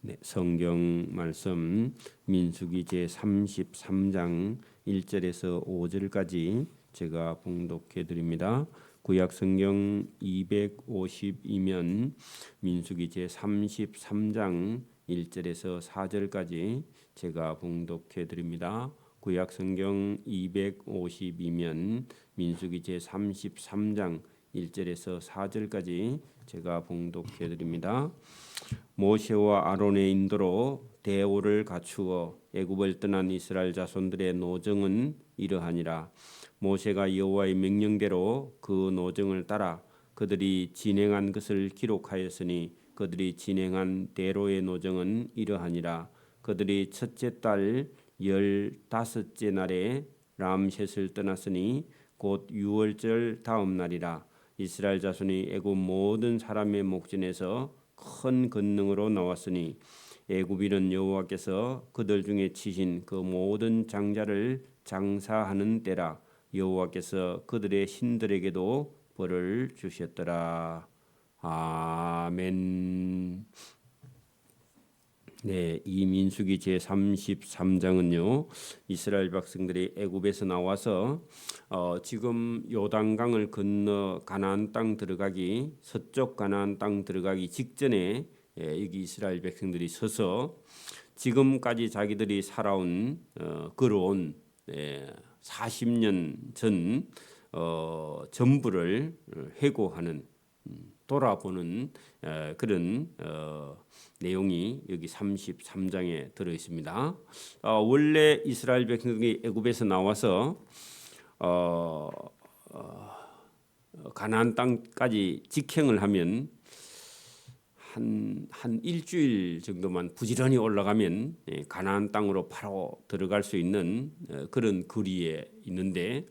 네, 성경 말씀 민수기 제33장 1절에서 5절까지 제가 봉독해 드립니다. 구약 성경 252면 민수기 제33장 1절에서 4절까지 제가 봉독해 드립니다. 구약 성경 252면 민수기 제33장 1절에서 4절까지 제가 봉독해 드립니다. 모세와 아론의 인도로 대오를 갖추어 애굽을 떠난 이스라엘 자손들의 노정은 이러하니라. 모세가 여호와의 명령대로 그 노정을 따라 그들이 진행한 것을 기록하였으니 그들이 진행한 대로의 노정은 이러하니라. 그들이 첫째 달 15째 날에 람셋을 떠났으니 곧 유월절 다음 날이라. 이스라엘 자손이 애굽 모든 사람의 목전에서 큰 권능으로 나왔으니 애굽인은 여호와께서 그들 중에 치신 그 모든 장자를 장사하는 때라. 여호와께서 그들의 신들에게도 벌을 주셨더라. 아멘. 네, 이 민수기 제33장은요 이스라엘 백성들이 애굽에서 나와서 지금 요단강을 건너 가나안 땅 들어가기 서쪽 가나안 땅 들어가기 직전에 여기 이스라엘 백성들이 서서 지금까지 자기들이 살아온 걸어온 40년 전 전부를 회고하는 돌아보는 그런 내용이 여기 33장에 들어 있습니다. 원래 이스라엘 백성들이 애굽에서 나와서 가나안 땅까지 직행을 하면 한 일주일 정도만 부지런히 올라가면 가나안 땅으로 바로 들어갈 수 있는 그런 거리에 있는데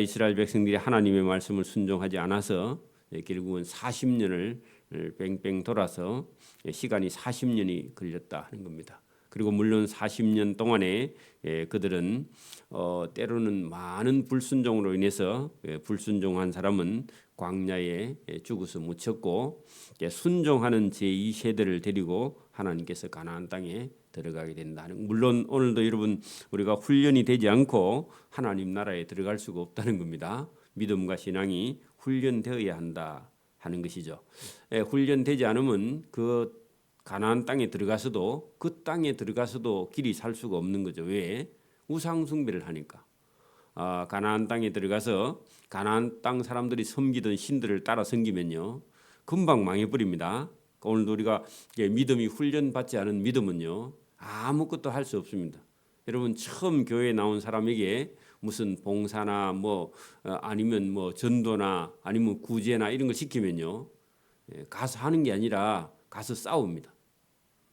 이스라엘 백성들이 하나님의 말씀을 순종하지 않아서 결국은 40년을 뺑뺑 돌아서 시간이 40년이 걸렸다 하는 겁니다. 그리고 물론 40년 동안에 그들은 때로는 많은 불순종으로 인해서 불순종한 사람은 광야에 죽어서 묻혔고 순종하는 제2세대를 데리고 하나님께서 가나안 땅에 들어가게 된다는. 물론 오늘도 여러분 우리가 훈련이 되지 않고 하나님 나라에 들어갈 수가 없다는 겁니다. 믿음과 신앙이 훈련되어야 한다 하는 것이죠. 훈련되지 않으면 그 가나안 땅에 들어가서도 그 땅에 들어가서도 길이 살 수가 없는 거죠. 왜? 우상 숭배를 하니까. 가나안 땅에 들어가서 가나안 땅 사람들이 섬기던 신들을 따라 섬기면요 금방 망해버립니다. 오늘도 우리가 믿음이 훈련받지 않은 믿음은요 아무것도 할 수 없습니다. 여러분 처음 교회에 나온 사람에게 무슨 봉사나 아니면 전도나 아니면 구제나 이런 걸 시키면요 가서 하는 게 아니라 가서 싸웁니다.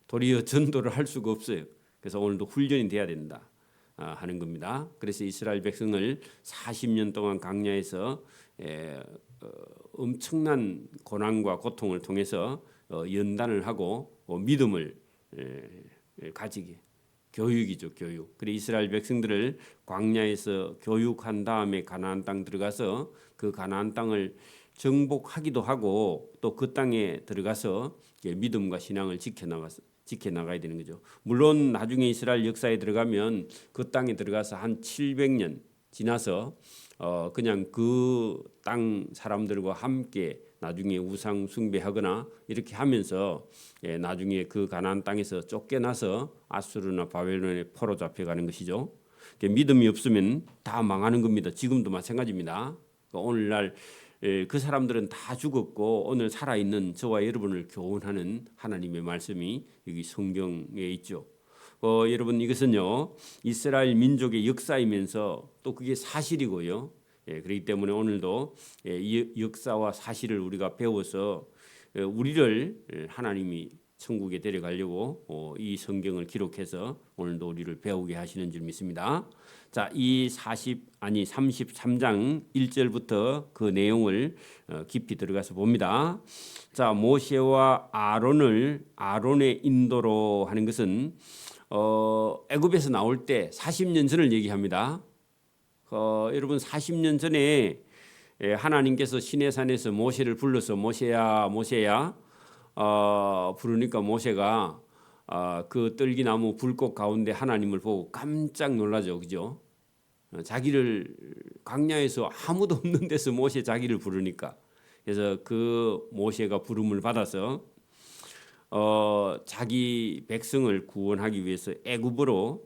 도리어 전도를 할 수가 없어요. 그래서 오늘도 훈련이 돼야 된다 하는 겁니다. 그래서 이스라엘 백성을 40년 동안 광야에서 엄청난 고난과 고통을 통해서 연단을 하고 믿음을 가지게 교육이죠, 교육. 그래 이스라엘 백성들을 광야에서 교육한 다음에 가나안 땅 들어가서 그 가나안 땅을 정복하기도 하고 또 그 땅에 들어가서 믿음과 신앙을 지켜나가야 되는 거죠. 물론 나중에 이스라엘 역사에 들어가면 그 땅에 들어가서 한 700년 지나서 그냥 그 땅 사람들과 함께 나중에 우상 숭배하거나 이렇게 하면서 나중에 그 가나안 땅에서 쫓겨나서 아수르나 바벨론에 포로 잡혀가는 것이죠. 믿음이 없으면 다 망하는 겁니다. 지금도 마찬가지입니다. 오늘날 그 사람들은 다 죽었고 오늘 살아있는 저와 여러분을 교훈하는 하나님의 말씀이 여기 성경에 있죠. 여러분 이것은요 이스라엘 민족의 역사이면서 또 그게 사실이고요. 그렇기 때문에 오늘도 이 역사와 사실을 우리가 배워서 우리를 하나님이 천국에 데려가려고 이 성경을 기록해서 오늘도 우리를 배우게 하시는 줄 믿습니다. 자, 이 33장 1절부터 그 내용을 깊이 들어가서 봅니다. 자, 모세와 아론의 인도로 하는 것은 애굽에서 나올 때 40년 전을 얘기합니다. 여러분 40년 전에 하나님께서 시내산에서 모세를 불러서 모세야 부르니까 모세가 그 떨기나무 불꽃 가운데 하나님을 보고 깜짝 놀라죠, 그죠? 자기를 광야에서 아무도 없는 데서 모세 자기를 부르니까 그래서 그 모세가 부름을 받아서 자기 백성을 구원하기 위해서 애굽으로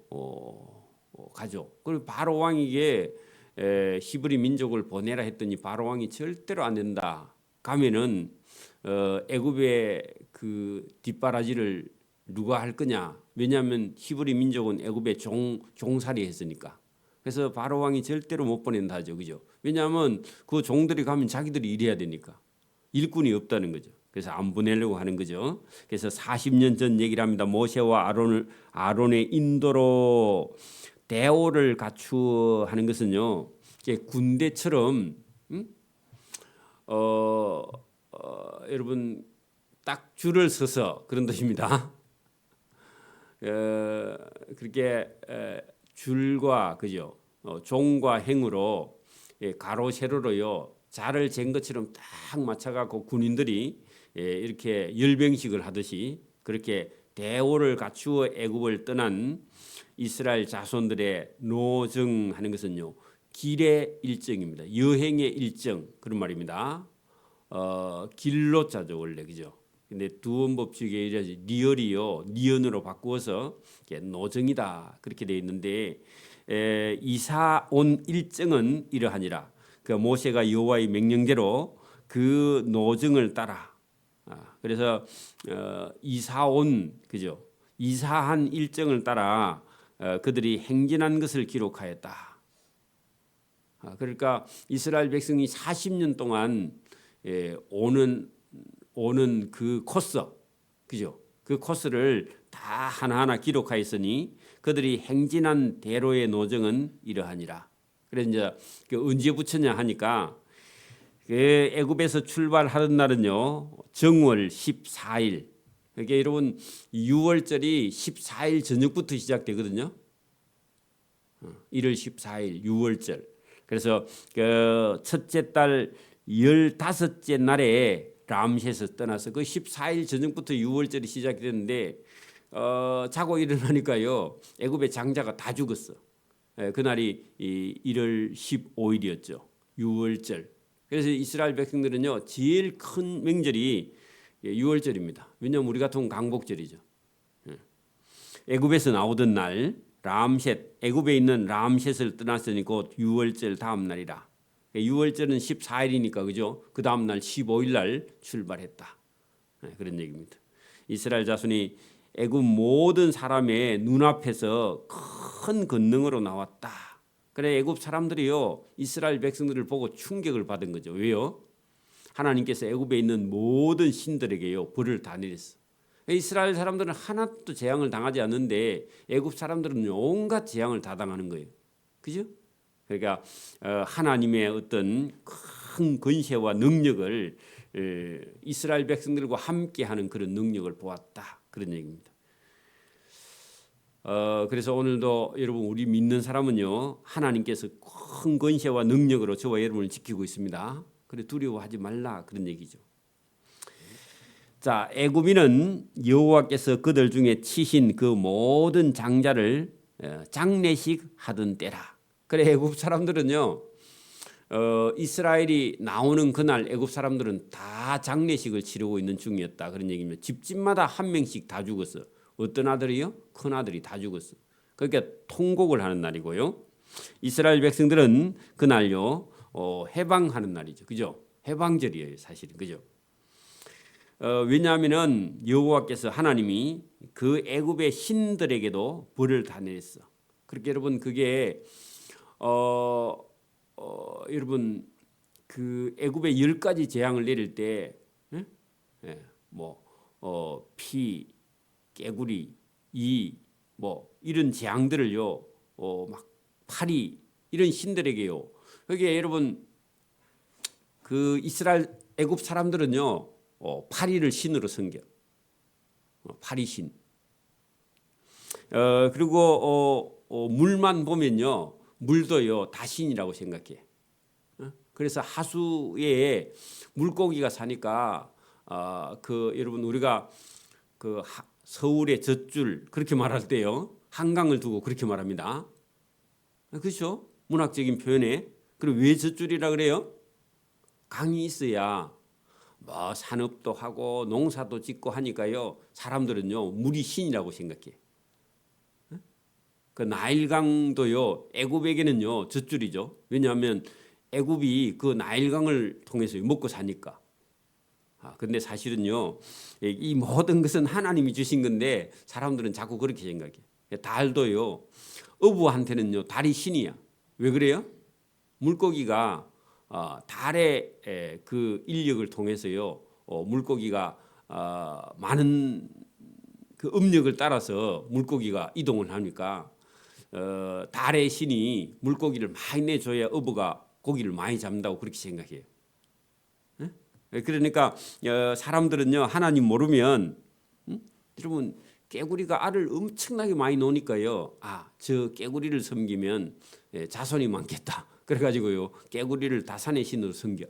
가죠. 그리고 바로 왕에게 히브리 민족을 보내라 했더니 바로 왕이 절대로 안 된다. 가면은 애굽의 그 뒷바라지를 누가 할 거냐? 왜냐하면 히브리 민족은 애굽에 종살이 했으니까. 그래서 바로 왕이 절대로 못 보낸다 하죠, 그죠? 왜냐하면 그 종들이 가면 자기들이 일해야 되니까 일꾼이 없다는 거죠. 그래서 안 보내려고 하는 거죠. 그래서 40년 전 얘기를 합니다. 모세와 아론의 인도로 대오를 갖추어 하는 것은요, 군대처럼 여러분 딱 줄을 서서 그런 뜻입니다. 그렇게 줄과 그죠, 종과 행으로 가로 세로로요 자를 잰 것처럼 딱 맞춰갖고 군인들이 이렇게 열병식을 하듯이 그렇게 대오를 갖추어 애굽을 떠난 이스라엘 자손들의 노정하는 것은요 길의 일정입니다. 여행의 일정 그런 말입니다. 길로자죠 원래 그죠. 근데 두원법칙에 이래지 니얼이요 니언으로 바꾸어서 노정이다 그렇게 되어 있는데 이사 온 일정은 이러하니라. 그 모세가 여호와의 명령대로 그 노정을 따라 그래서 이사온 그죠 이사한 일정을 따라 그들이 행진한 것을 기록하였다. 그러니까 이스라엘 백성이 40년 동안 오는 그 코스 그죠 그 코스를 다 하나하나 기록하였으니 그들이 행진한 대로의 노정은 이러하니라. 그래서 이제 그 언제 붙였냐 하니까 그 애굽에서 출발하는 날은요 정월 14일. 그러니까 여러분 6월절이 14일 저녁부터 시작되거든요. 1월 14일 6월절. 그래서 그 첫째 달 15째 날에 람셋에서 떠나서 그 14일 저녁부터 6월절이 시작이 됐는데 자고 일어나니까요 애굽의 장자가 다 죽었어. 그날이 1월 15일이었죠. 6월절. 그래서 이스라엘 백성들은요 제일 큰 명절이 6월절입니다. 왜냐하면 우리 같은 강복절이죠. 애굽에서 나오던 날 람셋 애굽에 있는 람셋을 떠났으니 곧 6월절 다음 날이라. 6월절은 14일이니까 그죠? 그 다음 날 15일 날 출발했다. 그런 얘기입니다. 이스라엘 자손이 애굽 모든 사람의 눈앞에서 큰 권능으로 나왔다. 그래 애굽 사람들이요 이스라엘 백성들을 보고 충격을 받은 거죠. 왜요? 하나님께서 애굽에 있는 모든 신들에게요 벌을 다 내렸어. 이스라엘 사람들은 하나도 재앙을 당하지 않는데 애굽 사람들은 온갖 재앙을 다 당하는 거예요. 그죠? 그러니까 하나님의 어떤 큰 권세와 능력을 이스라엘 백성들과 함께하는 그런 능력을 보았다. 그런 얘기입니다. 그래서 오늘도 여러분 우리 믿는 사람은요 하나님께서 큰 권세와 능력으로 저와 여러분을 지키고 있습니다. 그래 두려워하지 말라 그런 얘기죠. 자, 애굽인은 여호와께서 그들 중에 치신 그 모든 장자를 장례식 하던 때라. 그래 애굽 사람들은요 이스라엘이 나오는 그날 애굽 사람들은 다 장례식을 치르고 있는 중이었다 그런 얘기입니다. 집집마다 한 명씩 다 죽었어. 어떤 아들이요? 큰 아들이 다 죽었어. 그러니까 통곡을 하는 날이고요. 이스라엘 백성들은 그날요 해방하는 날이죠. 그죠? 해방절이에요, 사실은. 그죠? 왜냐하면은 여호와께서 하나님이 그 애굽의 신들에게도 벌을 다 내렸어. 그렇게 여러분 그게 여러분 그 애굽에 10가지 재앙을 내릴 때 피, 깨구리, 이런 재앙들을요 막 파리 이런 신들에게요. 그게 여러분 그 이스라엘 애굽 사람들은요 파리를 신으로 섬겨. 파리 신. 그리고 물만 보면요 물도요 다 신이라고 생각해. 그래서 하수에 물고기가 사니까 그 여러분 우리가 그 서울의 젖줄 그렇게 말할 때요. 한강을 두고 그렇게 말합니다. 그렇죠? 문학적인 표현에. 그리고 왜 젖줄이라 그래요? 강이 있어야 뭐 산업도 하고 농사도 짓고 하니까요. 사람들은요 물이 신이라고 생각해요. 그 나일강도요 애굽에게는요 젖줄이죠. 왜냐하면 애굽이 그 나일강을 통해서 먹고 사니까. 근데 사실은요 이 모든 것은 하나님이 주신 건데 사람들은 자꾸 그렇게 생각해요. 달도요 어부한테는요 달이 신이야. 왜 그래요? 물고기가 달의 그 인력을 통해서요 물고기가 많은 그 음력을 따라서 물고기가 이동을 하니까 달의 신이 물고기를 많이 내줘야 어부가 고기를 많이 잡는다고 그렇게 생각해요. 그러니까 사람들은요 하나님 모르면 여러분 깨구리가 알을 엄청나게 많이 놓으니까요. 저 깨구리를 섬기면 자손이 많겠다. 그래가지고요 깨구리를 다산의 신으로 섬겨.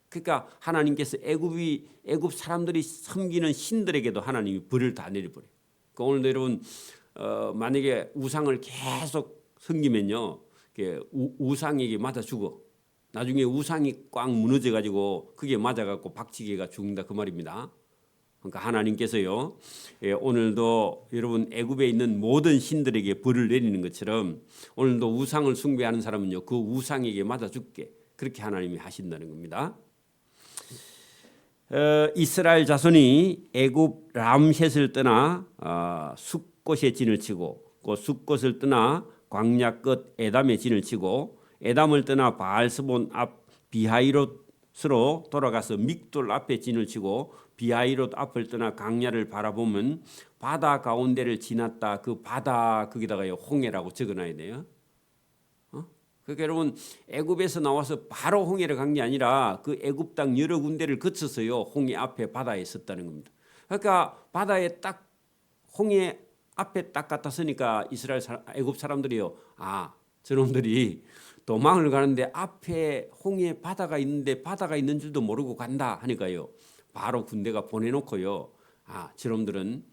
그러니까 하나님께서 애굽 사람들이 섬기는 신들에게도 하나님이 벌을 다 내려버려요. 그러니까 오늘도 여러분 만약에 우상을 계속 섬기면요 우상에게 맞아 죽어. 나중에 우상이 꽉 무너져 가지고 그게 맞아 갖고 박치기가 죽는다 그 말입니다. 그러니까 하나님께서요 오늘도 여러분 애굽에 있는 모든 신들에게 벌을 내리는 것처럼 오늘도 우상을 숭배하는 사람은요 그 우상에게 맞아 죽게 그렇게 하나님이 하신다는 겁니다. 이스라엘 자손이 애굽 람셋을 떠나 숫곳에 진을 치고 그 숫곳을 떠나 광야 끝 에담에 진을 치고 에담을 떠나 바알스본 앞 비하이롯으로 돌아가서 믹돌 앞에 진을 치고 비하이롯 앞을 떠나 광야를 바라보면 바다 가운데를 지났다. 그 바다 거기다가 홍해라고 적어놔야 돼요. 그러니까 여러분 애굽에서 나와서 바로 홍해를 간 게 아니라 그 애굽 땅 여러 군데를 거쳐서요 홍해 앞에 바다에 섰다는 겁니다. 그러니까 바다에 딱 홍해 앞에 딱 갖다 서니까 애굽 사람들이요 저놈들이 도망을 가는데 앞에 홍해 바다가 있는데 바다가 있는 줄도 모르고 간다 하니까요 바로 군대가 보내놓고요 저놈들은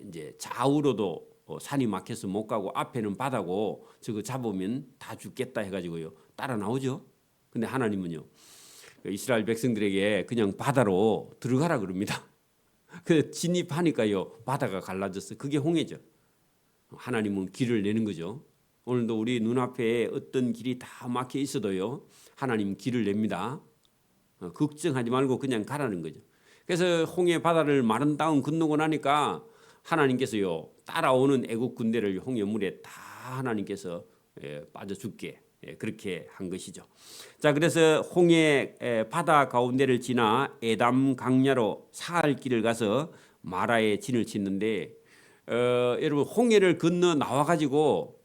이제 좌우로도 산이 막혀서 못 가고 앞에는 바다고 저거 잡으면 다 죽겠다 해가지고요 따라 나오죠. 근데 하나님은요 이스라엘 백성들에게 그냥 바다로 들어가라 그럽니다. 그 진입하니까요 바다가 갈라졌어. 그게 홍해죠. 하나님은 길을 내는 거죠. 오늘도 우리 눈앞에 어떤 길이 다 막혀 있어도요 하나님 길을 냅니다. 걱정하지 말고 그냥 가라는 거죠. 그래서 홍해 바다를 마른 땅 건너고 나니까 하나님께서요 따라오는 애국 군대를 홍해 물에 다 하나님께서 빠져 죽게 그렇게 한 것이죠. 자, 그래서 홍해 바다 가운데를 지나 에담 강야로 사할 길을 가서 마라에 진을 짓는데 여러분 홍해를 건너 나와 가지고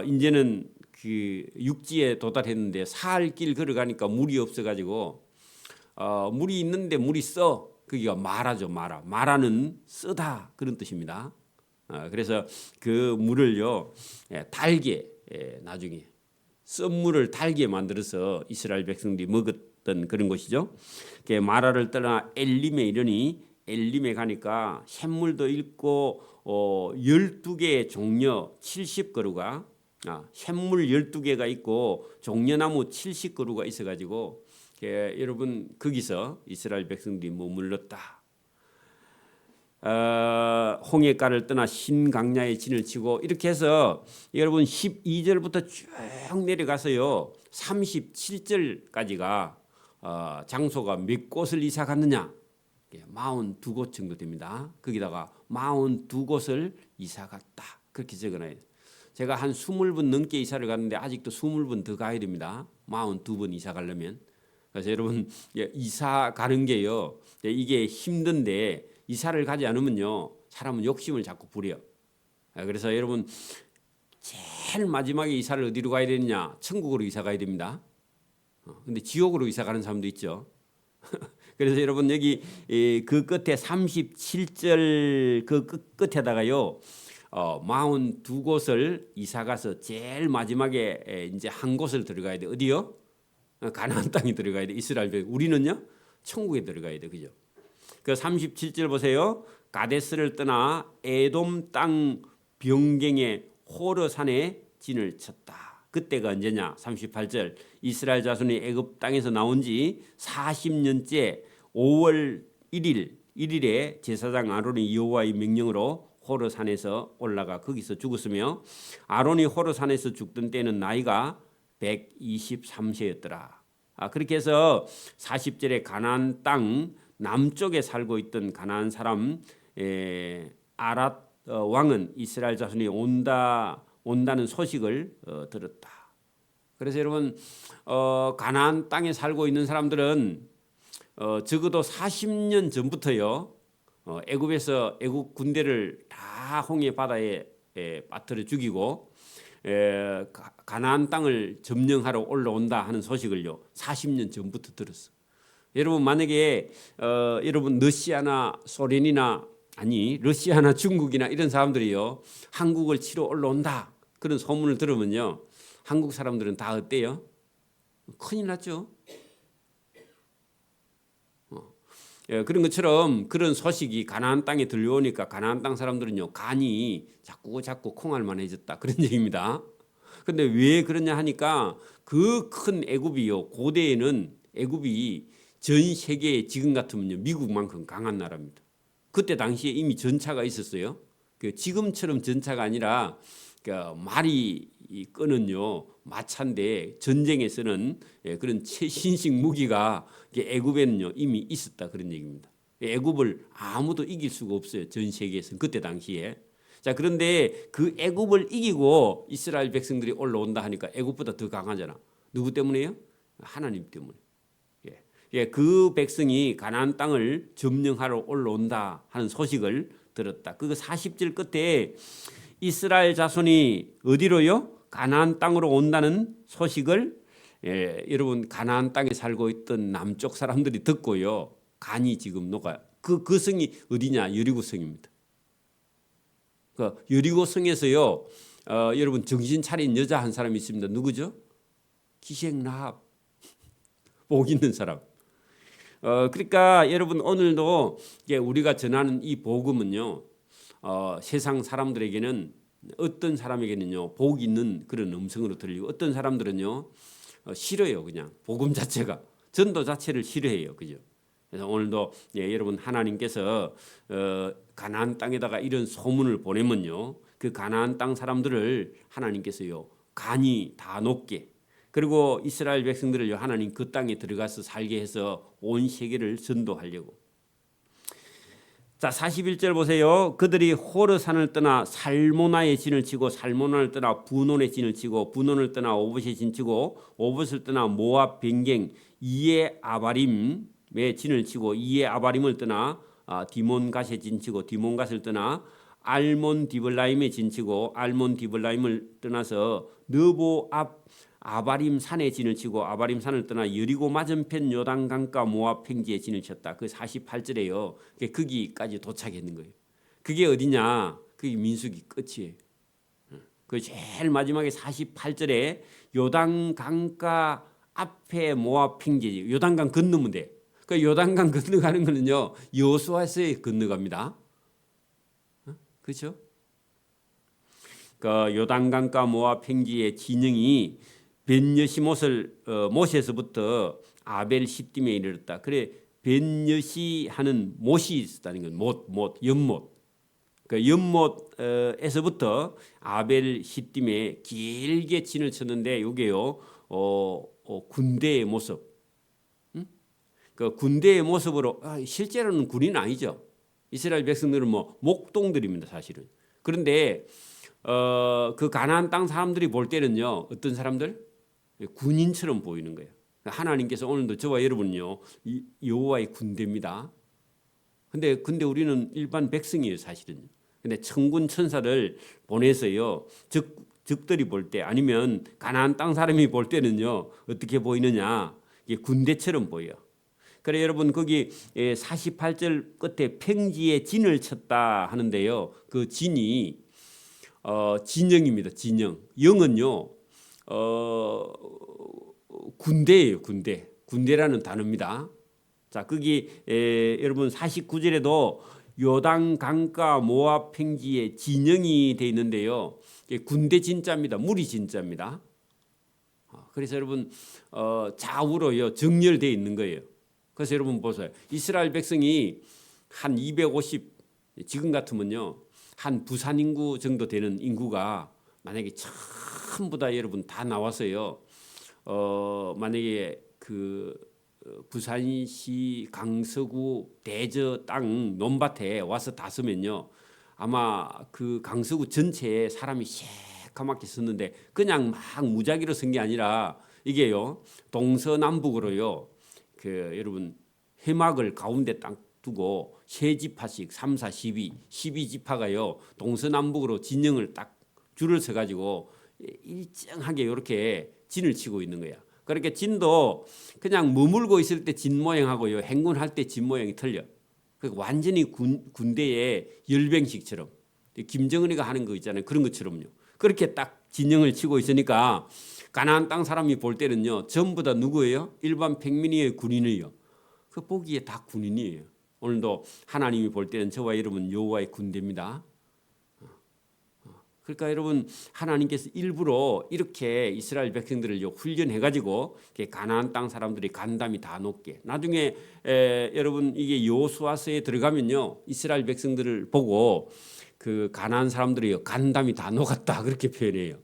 이제는 그 육지에 도달했는데 사할 길 걸어가니까 물이 없어 가지고 물이 있는데 물이 써. 그기가 마라죠. 마라는 쓰다 그런 뜻입니다. 그래서 그 물을요 달게 나중에 쓴물을 달게 만들어서 이스라엘 백성들이 먹었던 그런 것이죠. 마라를 떠나 엘림에 이르니 엘림에 가니까 샘물도 있고 12개의 종려 70그루가 샘물 12개가 있고 종려나무 70그루가 있어가지고 여러분 거기서 이스라엘 백성들이 머물렀다. 홍해가를 떠나 신강야에 진을 치고 이렇게 해서 여러분 12절부터 쭉 내려가서요 37절까지가 장소가 몇 곳을 이사 갔느냐 42곳 정도 됩니다. 거기다가 42곳을 이사 갔다 그렇게 적어놔요. 제가 한 20번 넘게 이사를 갔는데 아직도 20번 더 가야 됩니다. 42번 이사 가려면. 그래서 여러분 이사 가는 게요 이게 힘든데 이사를 가지 않으면요 사람은 욕심을 자꾸 부려. 그래서 여러분 제일 마지막에 이사를 어디로 가야 되느냐 천국으로 이사 가야 됩니다. 근데 지옥으로 이사 가는 사람도 있죠. 그래서 여러분 여기 그 끝에 37절 그 끝에다가요 42곳을 이사 가서 제일 마지막에 이제 한 곳을 들어가야 돼. 어디요? 가나안 땅에 들어가야 돼. 이스라엘 우리는요 천국에 들어가야 돼. 그죠? 그 37절 보세요. 가데스를 떠나 에돔 땅 변경의 호르산에 진을 쳤다. 그때가 언제냐? 38절 이스라엘 자손이 애굽 땅에서 나온 지 40년째 5월 1일에 제사장 아론이 여호와의 명령으로 호르산에서 올라가 거기서 죽었으며 아론이 호르산에서 죽던 때는 나이가 123세였더라. 그렇게 해서 40절에 가나안 땅 남쪽에 살고 있던 가나안 사람 아랏 왕은 이스라엘 자손이 온다는 소식을 들었다. 그래서 여러분 가나안 땅에 살고 있는 사람들은 적어도 40년 전부터요 애굽에서 애굽 군대를 다 홍해 바다에 빠뜨려 죽이고 가나안 땅을 점령하러 올라온다 하는 소식을요 40년 전부터 들었어. 여러분 만약에 여러분 러시아나 소련이나 러시아나 중국이나 이런 사람들이요 한국을 치러 올라온다 그런 소문을 들으면요 한국 사람들은 다 어때요? 큰일 났죠. 그런 것처럼 그런 소식이 가나안 땅에 들려오니까 가나안 땅 사람들은요 간이 자꾸 콩알만해졌다 그런 얘기입니다. 그런데 왜 그러냐 하니까 그 큰 애굽이요 고대에는 애굽이 전 세계에 지금 같으면요 미국만큼 강한 나라입니다. 그때 당시에 이미 전차가 있었어요. 지금처럼 전차가 아니라 말이 끄는요 마차인데 전쟁에 쓰는 그런 최신식 무기가 애굽에는요 이미 있었다 그런 얘기입니다. 애굽을 아무도 이길 수가 없어요 전 세계에서는 그때 당시에. 자 그런데 그 애굽을 이기고 이스라엘 백성들이 올라온다 하니까 애굽보다 더 강하잖아. 누구 때문에요? 하나님 때문에. 그 백성이 가나안 땅을 점령하러 올라온다 하는 소식을 들었다. 그거 40절 끝에 이스라엘 자손이 어디로요? 가나안 땅으로 온다는 소식을 여러분 가나안 땅에 살고 있던 남쪽 사람들이 듣고요. 간이 지금 녹아요. 그 성이 어디냐? 여리고성입니다. 그 여리고성에서요. 여러분 정신 차린 여자 한 사람이 있습니다. 누구죠? 기생 라합. 복 있는 사람. 그러니까 여러분 오늘도 우리가 전하는 이 복음은요. 세상 사람들에게는 어떤 사람에게는요 복 있는 그런 음성으로 들리고 어떤 사람들은요 싫어요. 그냥 복음 자체가 전도 자체를 싫어해요. 그죠? 그래서 오늘도 여러분 하나님께서 가나안 땅에다가 이런 소문을 보내면요 그 가나안 땅 사람들을 하나님께서요 간이 다 녹게 그리고 이스라엘 백성들을 하나님 그 땅에 들어가서 살게 해서 온 세계를 전도하려고. 자 41절 보세요. 그들이 호르산을 떠나 살모나의 진을 치고 살모나를 떠나 분온의 진을 치고 분온을 떠나 오봇의 진 치고 오봇을 떠나 모압 변경 이에 아바림의 진을 치고 이에 아바림을 떠나 디몬갓의 진 치고 디몬갓을 떠나 알몬 디블라임의 진 치고 알몬 디블라임을 떠나서 느보 앞 아바림 산에 진을 치고 아바림 산을 떠나 여리고 맞은편 요단 강가 모압 평지에 진을 쳤다. 그 48절에요. 거기까지 도착했는 거예요. 그게 어디냐? 그게 민수기 끝이에요. 그 제일 마지막에 48절에 요단 강가 앞에 모압 평지, 요단강 건너면 돼. 그 요단강 건너가는 거는요 여호수아서에 건너갑니다. 그렇죠? 그 요단강가 모압 평지의 진영이 벤여시못을 못에서부터 아벨 시딤에 이르렀다. 그래 벤여시 하는 못이 있었다는 건 연못. 그 연못에서부터 아벨 시딤에 길게 진을 쳤는데 이게요 군대의 모습. 그 군대의 모습으로 실제로는 군인 아니죠. 이스라엘 백성들은 목동들입니다 사실은. 그런데 그 가나안 땅 사람들이 볼 때는요 어떤 사람들? 군인처럼 보이는 거예요. 하나님께서 오늘도 저와 여러분요 여호와의 군대입니다. 근데 우리는 일반 백성이에요 사실은. 근데 천군 천사를 보내서요 적들이 볼 때 아니면 가나안 땅 사람이 볼 때는요 어떻게 보이느냐? 이게 군대처럼 보여. 그래 여러분 거기 48절 끝에 평지에 진을 쳤다 하는데요. 그 진이 진영입니다. 진영. 영은요 군대예요. 군대라는 단어입니다. 자 거기 여러분 49절에도 요단 강가 모압 평지에 진영이 돼 있는데요. 이게 군대 진자입니다. 무리 진자입니다. 그래서 여러분 좌우로요 정렬되어 있는 거예요. 그래서 여러분 보세요. 이스라엘 백성이 한 250 지금 같으면요 한 부산 인구 정도 되는 인구가 만약에 전부 다 여러분 다 나왔어요. 만약에 그 부산시 강서구 대저 땅 논밭에 와서 다 서면요 아마 그 강서구 전체에 사람이 새까맣게 섰는데 그냥 막 무작위로 선 게 아니라 이게요 동서남북으로요 그 여러분 회막을 가운데 딱 두고 세 지파씩 3, 4, 12지파가요 동서남북으로 진영을 딱 줄을 서 가지고 일정하게 이렇게 진을 치고 있는 거야. 그렇게 진도 그냥 머물고 있을 때 진 모양하고요 행군할 때 진 모양이 틀려. 완전히 군대의 열병식처럼 김정은이가 하는 거 있잖아요. 그런 것처럼요. 그렇게 딱 진영을 치고 있으니까 가나안 땅 사람이 볼 때는요 전부 다 누구예요? 일반 평민이에요, 군인이에요? 그 보기에 다 군인이에요. 오늘도 하나님이 볼 때는 저와 여러분 여호와의 군대입니다. 그러니까 여러분 하나님께서 일부러 이렇게 이스라엘 백성들을 훈련해 가지고 가나안 땅 사람들이 간담이 다 높게 나중에 여러분 이게 여호수아서에 들어가면요 이스라엘 백성들을 보고 그 가나안 사람들이 간담이 다 녹았다 그렇게 표현해요.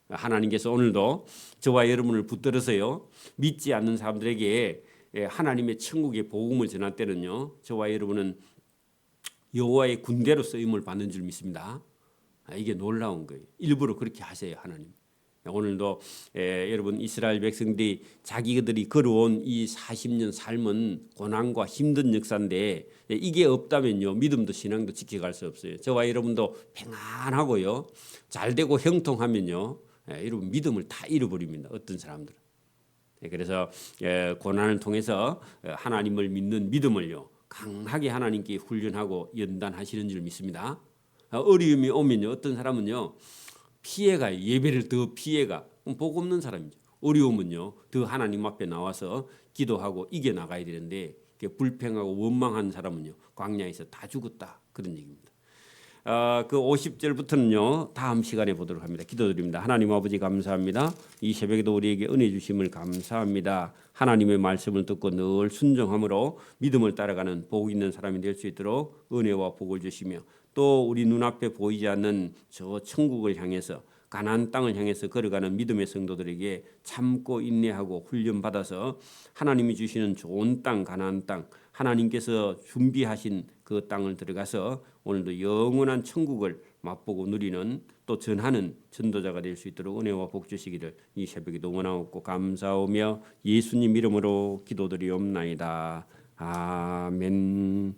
하나님께서 오늘도 저와 여러분을 붙들어서요 믿지 않는 사람들에게 하나님의 천국의 복음을 전할 때는요 저와 여러분은 여호와의 군대로 쓰임을 받는 줄 믿습니다. 이게 놀라운 거예요. 일부러 그렇게 하세요 하나님. 오늘도 여러분 이스라엘 백성들이 자기들이 걸어온 이 40년 삶은 고난과 힘든 역사인데 이게 없다면요 믿음도 신앙도 지켜갈 수 없어요. 저와 여러분도 평안하고요 잘되고 형통하면요 여러분 믿음을 다 잃어버립니다. 어떤 사람들은. 그래서 고난을 통해서 하나님을 믿는 믿음을요 강하게 하나님께 훈련하고 연단하시는 줄 믿습니다. 어려움이 오면요 어떤 사람은요 피해가요. 예배를 더 피해가. 복 없는 사람이죠. 어려우면요 더 하나님 앞에 나와서 기도하고 이겨나가야 되는데 불평하고 원망한 사람은요 광야에서 다 죽었다 그런 얘기입니다. 그 50절부터는요 다음 시간에 보도록 합니다. 기도드립니다. 하나님 아버지 감사합니다. 이 새벽에도 우리에게 은혜 주심을 감사합니다. 하나님의 말씀을 듣고 늘 순종함으로 믿음을 따라가는 복 있는 사람이 될 수 있도록 은혜와 복을 주시며 또 우리 눈앞에 보이지 않는 저 천국을 향해서 가나안 땅을 향해서 걸어가는 믿음의 성도들에게 참고 인내하고 훈련받아서 하나님이 주시는 좋은 땅 가나안 땅 하나님께서 준비하신 그 땅을 들어가서 오늘도 영원한 천국을 맛보고 누리는 또 전하는 전도자가 될 수 있도록 은혜와 복 주시기를 이 새벽에 원하옵고 감사하며 예수님 이름으로 기도드리옵나이다. 아멘.